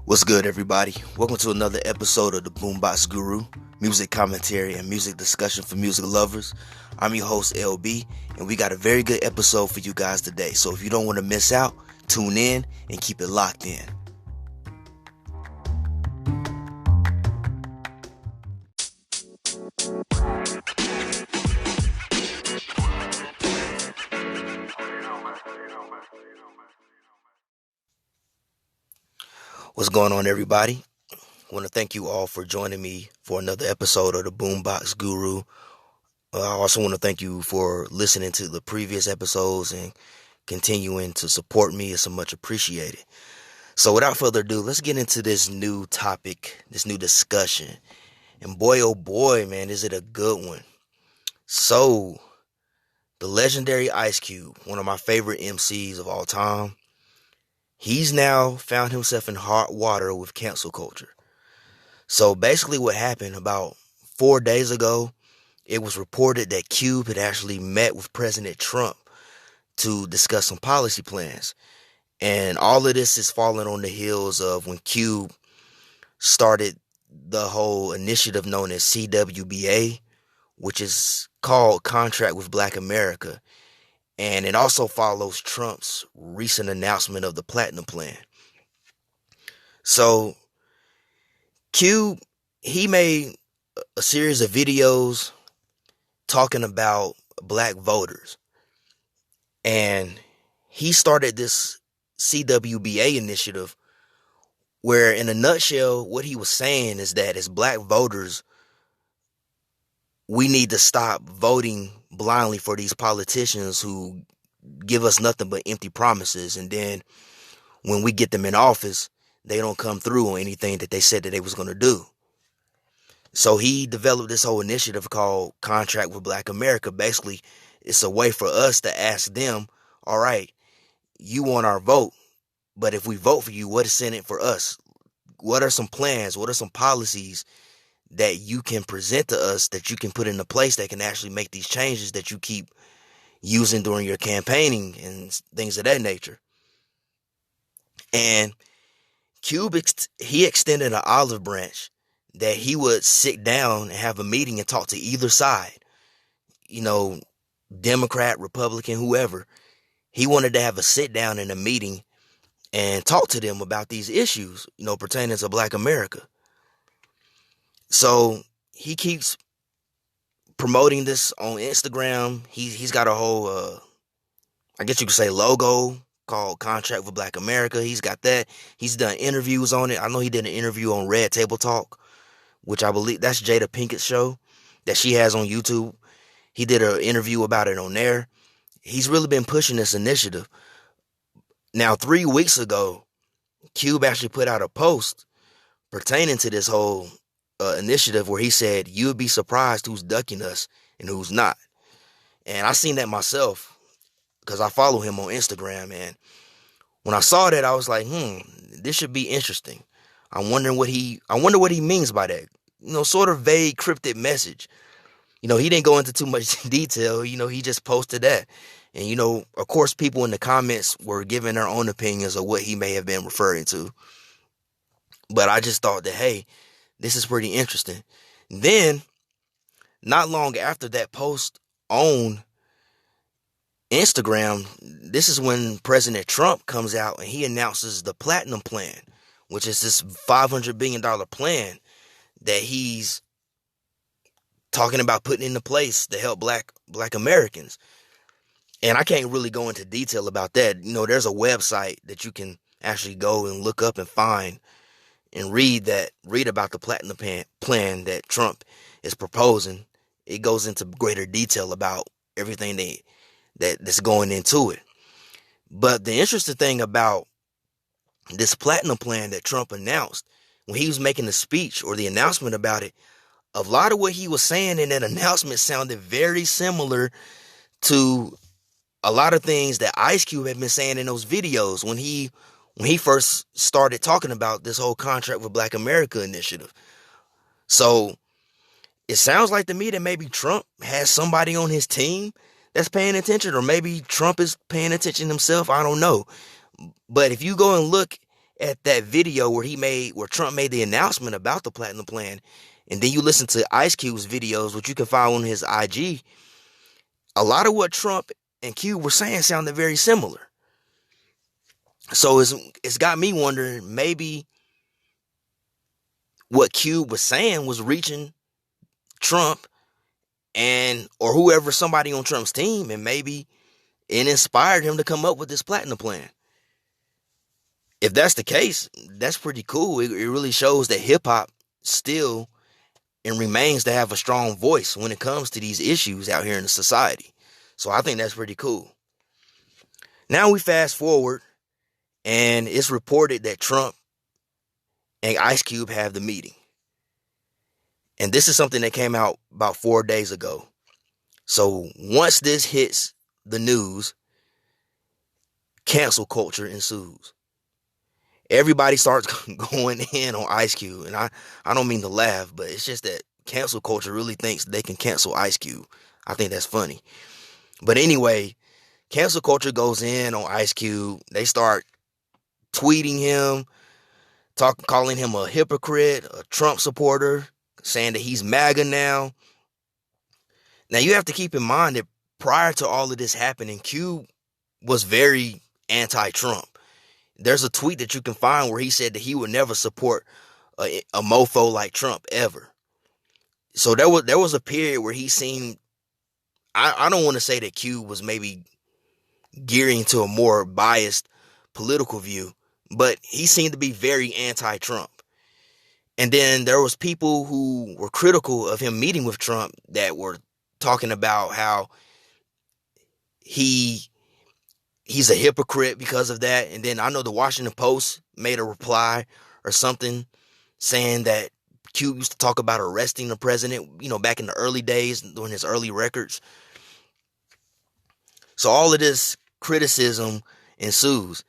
What's good, everybody? Welcome to another episode of the Boombox Guru, music commentary and music discussion for music lovers. I'm your host, LB, and we got a very good episode for you guys today. So if you don't want to miss out, tune in and keep it locked in. What's going on, everybody? I want to thank you all for joining me for another episode of the Boombox Guru. I also want to thank you for listening to the previous episodes and continuing to support me. It's so much appreciated. So without further ado, let's get into this new topic, this new discussion. And boy, oh boy, man, is it a good one. So, the legendary Ice Cube, one of my favorite MCs of all time, he's now found himself in hot water with cancel culture. So basically what happened about 4 days ago, it was reported that Cube had actually met with President Trump to discuss some policy plans. And all of this is falling on the heels of when Cube started the whole initiative known as CWBA, which is called Contract with Black America. And it also follows Trump's recent announcement of the Platinum Plan. So, Cube, he made a series of videos talking about black voters. And he started this CWBA initiative where, in a nutshell, what he was saying is that as black voters, we need to stop voting blindly for these politicians who give us nothing but empty promises. And then when we get them in office, they don't come through on anything that they said that they was going to do. So he developed this whole initiative called Contract with Black America. Basically, it's a way for us to ask them, all right, you want our vote, but if we vote for you, what is in it for us? What are some plans? What are some policies that you can present to us, that you can put into place that can actually make these changes that you keep using during your campaigning and things of that nature? And Cube, he extended an olive branch that he would sit down and have a meeting and talk to either side, Democrat, Republican, whoever. He wanted to have a sit down in a meeting and talk to them about these issues, pertaining to Black America. So he keeps promoting this on Instagram. He's got a whole, I guess you could say, logo called Contract with Black America. He's got that. He's done interviews on it. I know he did an interview on Red Table Talk, which I believe that's Jada Pinkett's show that she has on YouTube. He did an interview about it on there. He's really been pushing this initiative. Now, 3 weeks ago, Cube actually put out a post pertaining to this whole initiative where he said, you would be surprised who's ducking us and who's not. And I seen that myself because I follow him on Instagram. And when I saw that, I was like, this should be interesting. I wonder what he means by that. Sort of vague, cryptic message. He didn't go into too much detail. He just posted that. And, of course, people in the comments were giving their own opinions of what he may have been referring to. But I just thought that, hey, this is pretty interesting. Then, not long after that post on Instagram, this is when President Trump comes out and he announces the Platinum Plan, which is this $500 billion plan that he's talking about putting into place to help black Americans. And I can't really go into detail about that. There's a website that you can actually go and look up and find and read about the Platinum Plan that Trump is proposing. It goes into greater detail about everything that's going into it. But the interesting thing about this Platinum Plan that Trump announced, when he was making the speech or the announcement about it, a lot of what he was saying in that announcement sounded very similar to a lot of things that Ice Cube had been saying in those videos when he first started talking about this whole Contract with Black America initiative. So it sounds like to me that maybe Trump has somebody on his team that's paying attention, or maybe Trump is paying attention himself. I don't know. But if you go and look at that video where Trump made the announcement about the platinum plan, and then you listen to Ice Cube's videos, which you can find on his IG, a lot of what Trump and Cube were saying sounded very similar. So it's got me wondering, maybe what Cube was saying was reaching Trump or whoever, somebody on Trump's team, and maybe it inspired him to come up with this platinum plan. If that's the case, that's pretty cool. It really shows that hip hop still and remains to have a strong voice when it comes to these issues out here in the society. So I think that's pretty cool. Now we fast forward, and it's reported that Trump and Ice Cube have the meeting. And this is something that came out about 4 days ago. So once this hits the news, cancel culture ensues. Everybody starts going in on Ice Cube. And I don't mean to laugh, but it's just that cancel culture really thinks they can cancel Ice Cube. I think that's funny. But anyway, cancel culture goes in on Ice Cube. They start tweeting him, calling him a hypocrite, a Trump supporter, saying that he's MAGA now. Now, you have to keep in mind that prior to all of this happening, Cube was very anti-Trump. There's a tweet that you can find where he said that he would never support a mofo like Trump ever. So there was a period where he seemed, I don't want to say that Cube was maybe gearing to a more biased political view, but he seemed to be very anti-Trump. And then there was people who were critical of him meeting with Trump that were talking about how he's a hypocrite because of that. And then I know the Washington Post made a reply or something saying that Cube used to talk about arresting the president, back in the early days, during his early records. So all of this criticism ensues.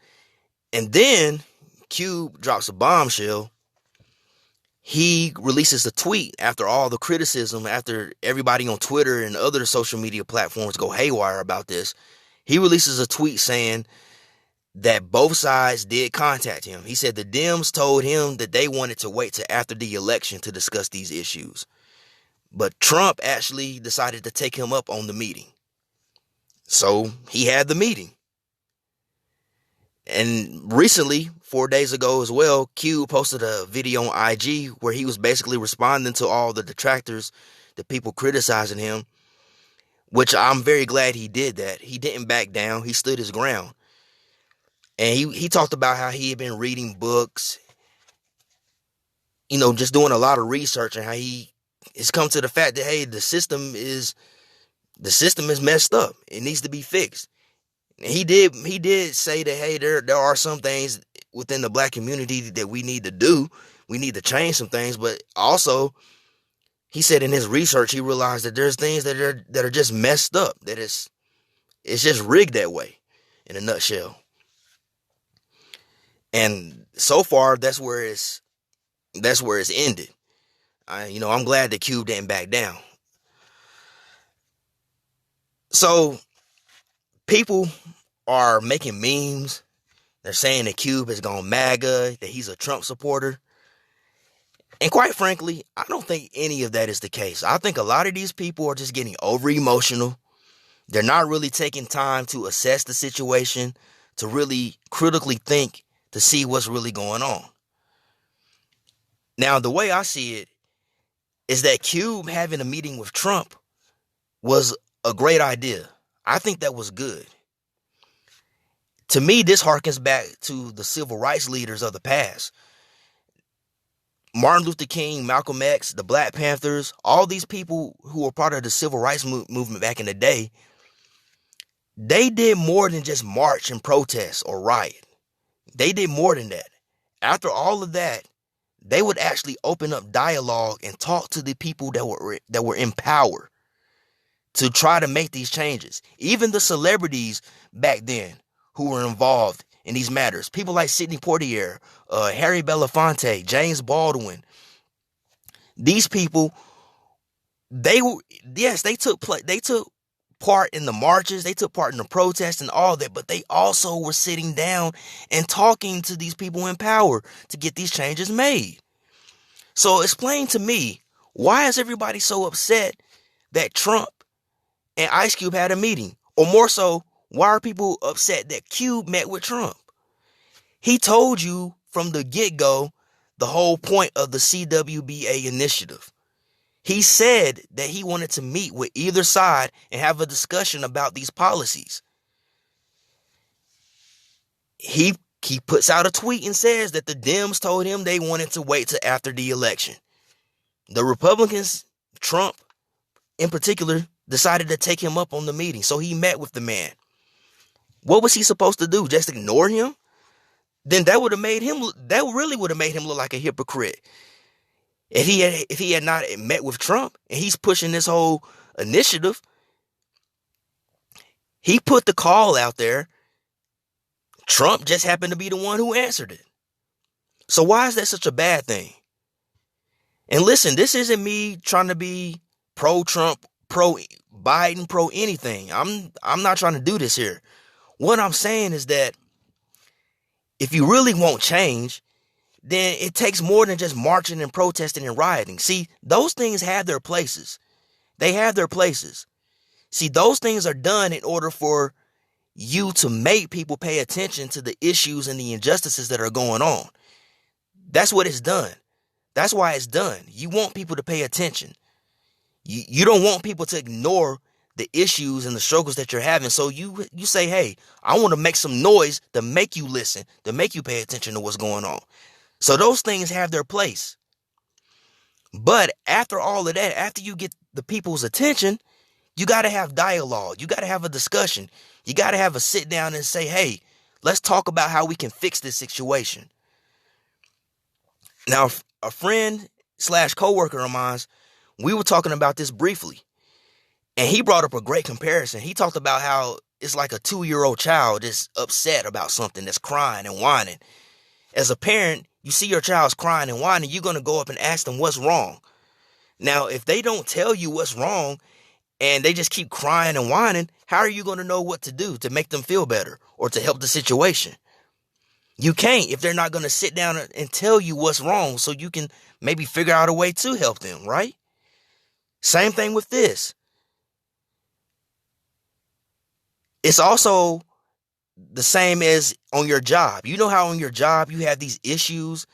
And then Cube drops a bombshell. He releases a tweet after all the criticism, after everybody on Twitter and other social media platforms go haywire about this. He releases a tweet saying that both sides did contact him. He said the Dems told him that they wanted to wait till after the election to discuss these issues. But Trump actually decided to take him up on the meeting. So he had the meeting. And recently, 4 days ago as well, Cube posted a video on IG where he was basically responding to all the detractors, the people criticizing him, which I'm very glad he did that. He didn't back down. He stood his ground. And he talked about how he had been reading books, just doing a lot of research, and how he has come to the fact that, hey, the system is messed up. It needs to be fixed. He did say that, hey, there are some things within the black community that we need to do. We need to change some things. But also, he said in his research, he realized that there's things that are just messed up, that it's just rigged that way, in a nutshell. And so far, that's where it's ended. I'm glad that Cube didn't back down. So people are making memes. They're saying that Cube has gone MAGA, that he's a Trump supporter. And quite frankly, I don't think any of that is the case. I think a lot of these people are just getting over emotional. They're not really taking time to assess the situation, to really critically think, to see what's really going on. Now, the way I see it is that Cube having a meeting with Trump was a great idea. I think that was good. To me, this harkens back to the civil rights leaders of the past. Martin Luther King, Malcolm X, the Black Panthers, all these people who were part of the civil rights movement back in the day, they did more than just march and protest or riot. They did more than that. After all of that, they would actually open up dialogue and talk to the people that were in power to try to make these changes. Even the celebrities back then who were involved in these matters, people like Sidney Poitier, Harry Belafonte, James Baldwin. These people, they took part in the marches, they took part in the protests and all that, but they also were sitting down and talking to these people in power to get these changes made. So explain to me, why is everybody so upset that Trump and Ice Cube had a meeting? Or more so, why are people upset that Cube met with Trump? He told you from the get-go the whole point of the CWBA initiative. He said that he wanted to meet with either side and have a discussion about these policies. He puts out a tweet and says that the Dems told him they wanted to wait till after the election. The Republicans, Trump in particular, decided to take him up on the meeting. So he met with the man. What was he supposed to do? Just ignore him? Then that really would have made him look like a hypocrite. If he had not met with Trump and he's pushing this whole initiative, he put the call out there. Trump just happened to be the one who answered it. So why is that such a bad thing? And listen, this isn't me trying to be pro-Trump, pro-Biden, pro-anything. I'm not trying to do this here. What I'm saying is that if you really want change, then it takes more than just marching and protesting and rioting. See, those things have their places. They have their places. See, those things are done in order for you to make people pay attention to the issues and the injustices that are going on. That's what it's done. That's why it's done. You want people to pay attention. You don't want people to ignore the issues and the struggles that you're having. So you say, hey, I want to make some noise to make you listen, to make you pay attention to what's going on. So those things have their place. But after all of that, after you get the people's attention, you got to have dialogue. You got to have a discussion. You got to have a sit down and say, hey, let's talk about how we can fix this situation. Now, a friend / coworker of mine, we were talking about this briefly, and he brought up a great comparison. He talked about how it's like a 2-year-old child is upset about something, that's crying and whining. As a parent, you see your child's crying and whining, you're going to go up and ask them what's wrong. Now, if they don't tell you what's wrong and they just keep crying and whining, how are you going to know what to do to make them feel better or to help the situation? You can't if they're not going to sit down and tell you what's wrong so you can maybe figure out a way to help them, right? Same thing with this. It's also the same as on your job. You know how on your job you have these issues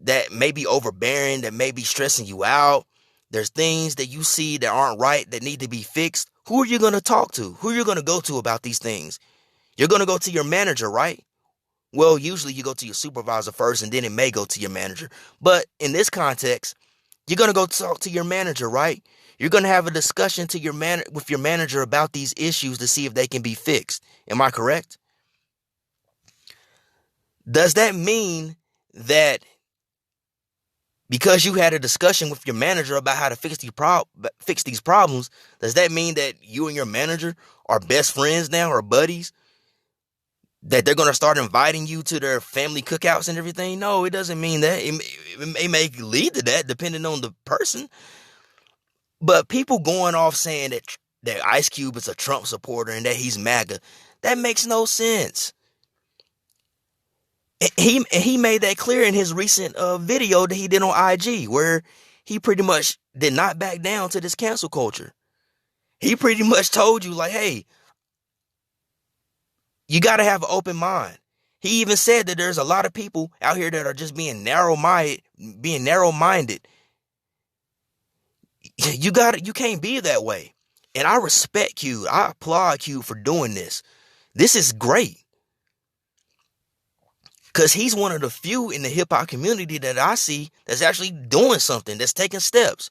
that may be overbearing, that may be stressing you out. There's things that you see that aren't right, that need to be fixed. Who are you going to talk to? Who are you going to go to about these things? You're going to go to your manager, right? Well, usually you go to your supervisor first and then it may go to your manager. But in this context, you're going to go talk to your manager, right? You're going to have a discussion with your manager about these issues to see if they can be fixed. Am I correct? Does that mean that because you had a discussion with your manager about how to fix these problems, does that mean that you and your manager are best friends now or buddies? That they're going to start inviting you to their family cookouts and everything? No, it doesn't mean that. It may lead to that depending on the person. But people going off saying that Ice Cube is a Trump supporter and that he's MAGA, that makes no sense. He made that clear in his recent video that he did on IG, where he pretty much did not back down to this cancel culture. He pretty much told you, like, hey, you got to have an open mind. He even said that there's a lot of people out here that are just being narrow-minded. You can't be that way. And I respect Q. I applaud Q for doing this. This is great. Because he's one of the few in the hip-hop community that I see that's actually doing something, that's taking steps.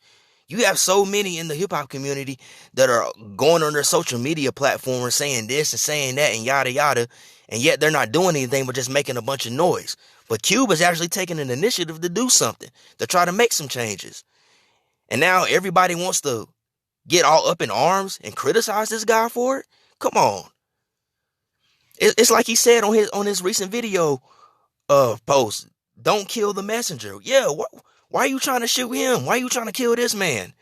You have so many in the hip-hop community that are going on their social media platforms saying this and saying that and yada yada, and yet they're not doing anything but just making a bunch of noise. But Cube is actually taking an initiative to do something, to try to make some changes. And now everybody wants to get all up in arms and criticize this guy for it? Come on. It's like he said on his recent video post, don't kill the messenger. Yeah, why are you trying to shoot him? Why are you trying to kill this man?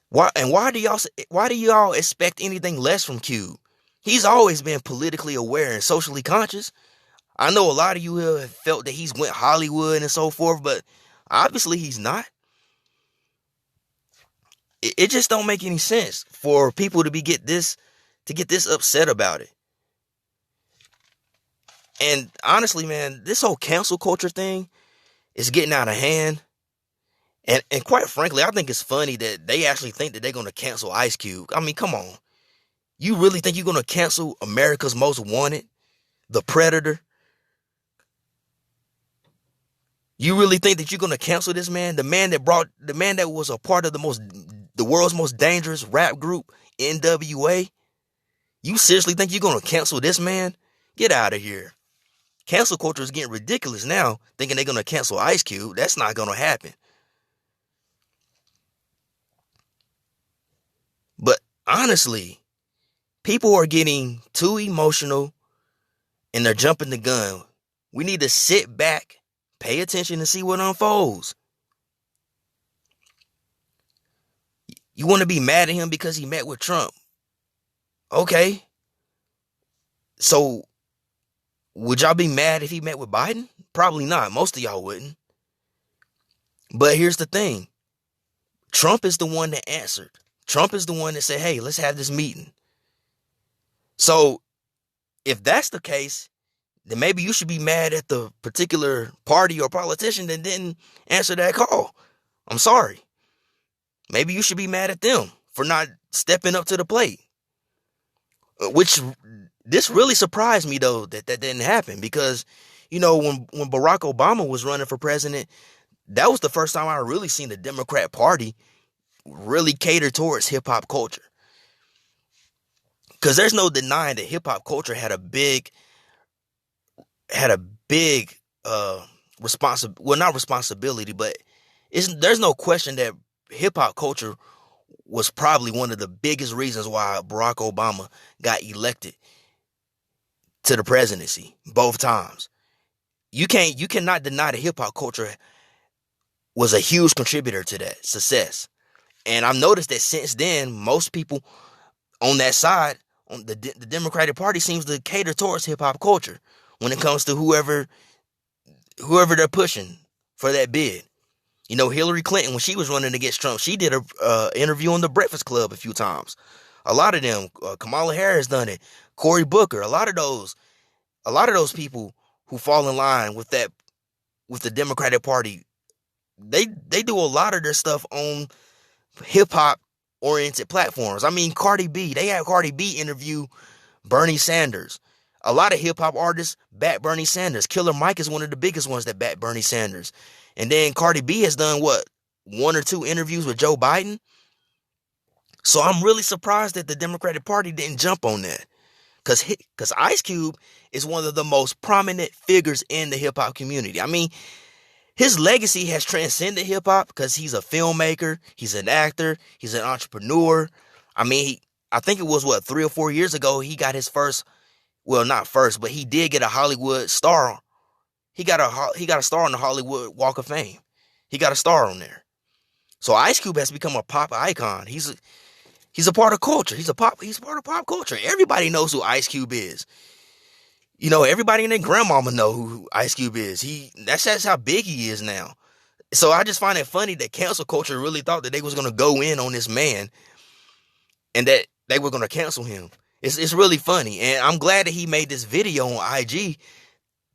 Why do y'all expect anything less from Cube? He's always been politically aware and socially conscious. I know a lot of you have felt that he's went Hollywood and so forth, but obviously he's not. It just don't make any sense for people to get this upset about it. And honestly, man, this whole cancel culture thing is getting out of hand. And quite frankly, I think it's funny that they actually think that they're gonna cancel Ice Cube. I mean, come on. You really think you're gonna cancel America's Most Wanted, the Predator? You really think that you're gonna cancel this man? The man that was a part of the world's most dangerous rap group, NWA? You seriously think you're gonna cancel this man? Get out of here. Cancel culture is getting ridiculous now, thinking they're gonna cancel Ice Cube. That's not gonna happen. But honestly, people are getting too emotional and they're jumping the gun. We need to sit back, pay attention, and see what unfolds. You want to be mad at him because he met with Trump. Okay. So, would y'all be mad if he met with Biden? Probably not. Most of y'all wouldn't. But here's the thing. Trump is the one that answered. Trump is the one that said, hey, let's have this meeting. So, if that's the case, then maybe you should be mad at the particular party or politician that didn't answer that call. I'm sorry. Maybe you should be mad at them for not stepping up to the plate. Which, this really surprised me, though, that didn't happen. Because, when Barack Obama was running for president, that was the first time I really seen the Democrat Party really cater towards hip-hop culture. Because there's no denying that hip-hop culture had a big not responsibility, but there's no question that hip-hop culture was probably one of the biggest reasons why Barack Obama got elected to the presidency both times. You cannot deny that hip-hop culture was a huge contributor to that success. And I've noticed that since then, most people on that side, on the Democratic Party, seems to cater towards hip-hop culture when it comes to whoever they're pushing for that bid. Hillary Clinton, when she was running against Trump, she did a interview on The Breakfast Club a few times. A lot of them, Kamala Harris done it, Cory Booker, a lot of those people who fall in line with the Democratic Party, they do a lot of their stuff on hip hop oriented platforms. I mean, they had Cardi B interview Bernie Sanders. A lot of hip hop artists back Bernie Sanders. Killer Mike is one of the biggest ones that back Bernie Sanders. And then Cardi B has done one or two interviews with Joe Biden. So I'm really surprised that the Democratic Party didn't jump on that. Because Ice Cube is one of the most prominent figures in the hip hop community. I mean, his legacy has transcended hip hop because he's a filmmaker, he's an actor, he's an entrepreneur. I mean, I think it was 3 or 4 years ago he got his first, well, not first, but he did get a Hollywood star. He got a star on the Hollywood Walk of Fame. He got a star on there. So Ice Cube has become a pop icon. He's a part of culture. He's part of pop culture. Everybody knows who Ice Cube is. Everybody and their grandmama know who Ice Cube is. That's how big he is now. So I just find it funny that cancel culture really thought that they was gonna go in on this man and that they were gonna cancel him. It's really funny, and I'm glad that he made this video on IG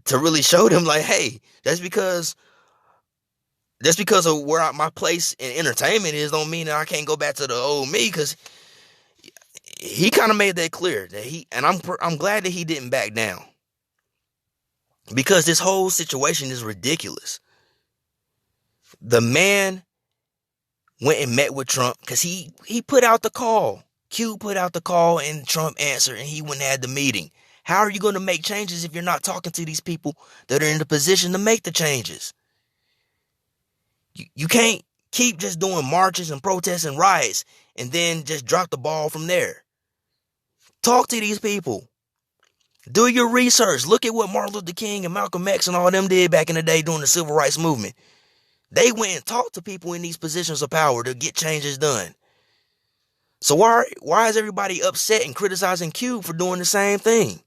to really show them, like, hey, that's because of where my place in entertainment is, don't mean that I can't go back to the old me. Because he kind of made that clear that I'm glad that he didn't back down, because this whole situation is ridiculous. The man went and met with Trump because he put out the call. Q put out the call and Trump answered, and he went and had the meeting. How are you going to make changes if you're not talking to these people that are in the position to make the changes? You can't keep just doing marches and protests and riots and then just drop the ball from there. Talk to these people. Do your research. Look at what Martin Luther King and Malcolm X and all them did back in the day during the civil rights movement. They went and talked to people in these positions of power to get changes done. So why is everybody upset and criticizing Cube for doing the same thing?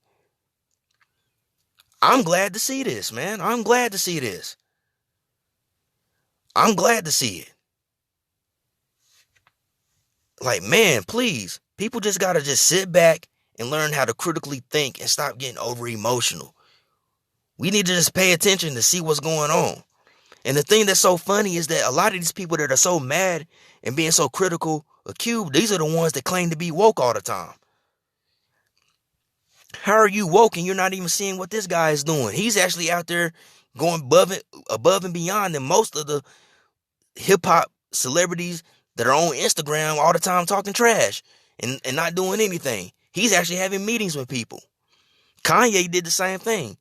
I'm glad to see this, man. I'm glad to see this. I'm glad to see it. Like, man, please, people just gotta just sit back and learn how to critically think and stop getting over emotional. We need to just pay attention to see what's going on. And the thing that's so funny is that a lot of these people that are so mad and being so critical of Cube, these are the ones that claim to be woke all the time. How are you woke and you're not even seeing what this guy is doing? He's actually out there going above and beyond than most of the hip hop celebrities that are on Instagram all the time talking trash and not doing anything. He's actually having meetings with people. Kanye did the same thing.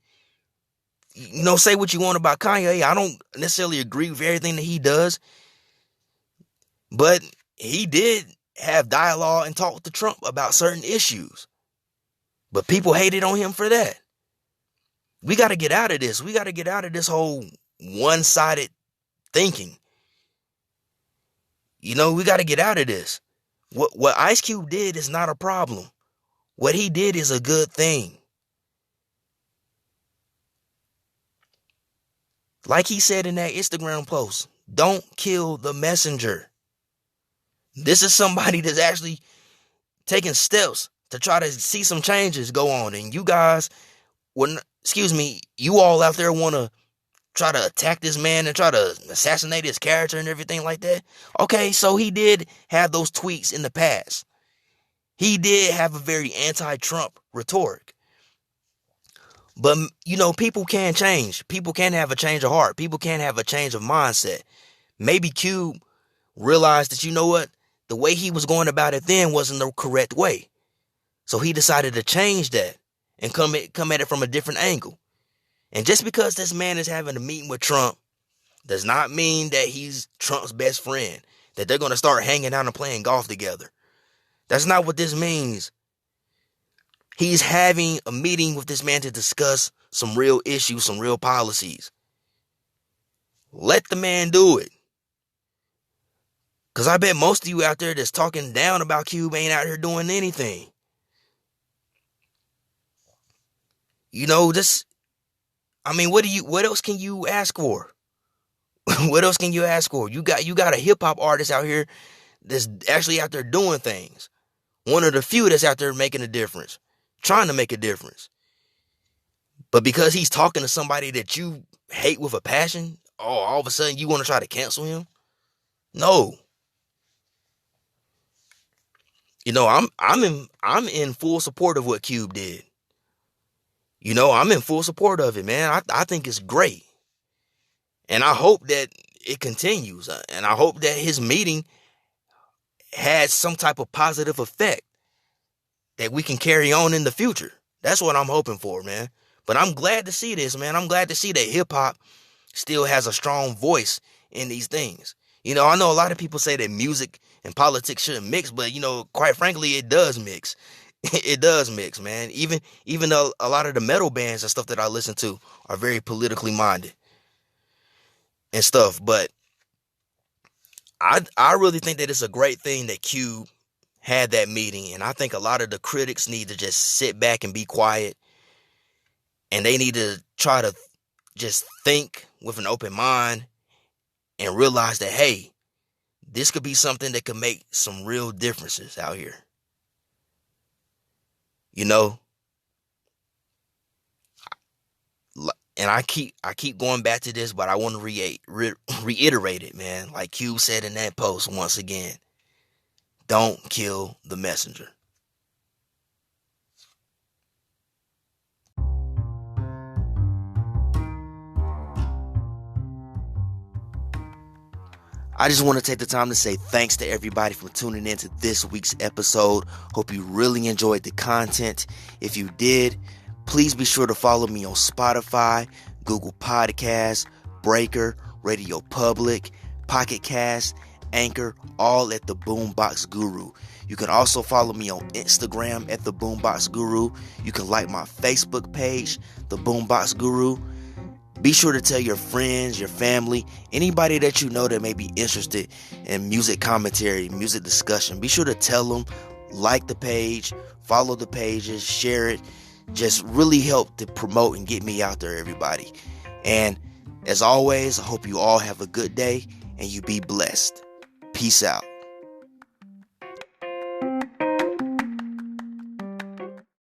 You know, say what you want about Kanye. I don't necessarily agree with everything that he does, but he did have dialogue and talk to Trump about certain issues. But people hated on him for that. We got to get out of this. We got to get out of this whole one-sided thinking. You know, we got to get out of this. What Ice Cube did is not a problem. What he did is a good thing. Like he said in that Instagram post, don't kill the messenger. This is somebody that's actually taking steps to try to see some changes go on. And you guys, you all out there want to try to attack this man and try to assassinate his character and everything like that. Okay, so he did have those tweets in the past. He did have a very anti-Trump rhetoric. But, you know, people can change. People can have a change of heart. People can have a change of mindset. Maybe Cube realized that, you know what, the way he was going about it then wasn't the correct way. So he decided to change that and come at it from a different angle. And just because this man is having a meeting with Trump does not mean that he's Trump's best friend, that they're going to start hanging out and playing golf together. That's not what this means. He's having a meeting with this man to discuss some real issues, some real policies. Let the man do it. Because I bet most of you out there that's talking down about Cube ain't out here doing anything. You know, what else can you ask for? What else can you ask for? You got a hip hop artist out here that's actually out there doing things. One of the few that's out there making a difference, trying to make a difference. But because he's talking to somebody that you hate with a passion, all of a sudden you want to try to cancel him? No. You know, I'm in full support of what Cube did. You know, I'm in full support of it, man. I think it's great. And I hope that it continues. And I hope that his meeting has some type of positive effect that we can carry on in the future. That's what I'm hoping for, man. But I'm glad to see this, man. I'm glad to see that hip hop still has a strong voice in these things. You know, I know a lot of people say that music and politics shouldn't mix, but, you know, quite frankly, it does mix. It does mix, man. Even though a lot of the metal bands and stuff that I listen to are very politically minded and stuff. But I really think that it's a great thing that Cube had that meeting. And I think a lot of the critics need to just sit back and be quiet. And they need to try to just think with an open mind and realize that, hey, this could be something that could make some real differences out here. You know? And I keep going back to this, but I want to reiterate it, man. Like Cube said in that post once again, don't kill the messenger. I just want to take the time to say thanks to everybody for tuning in to this week's episode. Hope you really enjoyed the content. If you did, please be sure to follow me on Spotify, Google Podcasts, Breaker, Radio Public, Pocket Cast, Anchor, all at The Boombox Guru. You can also follow me on Instagram at The Boombox Guru. You can like my Facebook page, The Boombox Guru. Be sure to tell your friends, your family, anybody that you know that may be interested in music commentary, music discussion. Be sure to tell them, like the page, follow the pages, share it. Just really help to promote and get me out there, everybody. And as always, I hope you all have a good day and you be blessed. Peace out.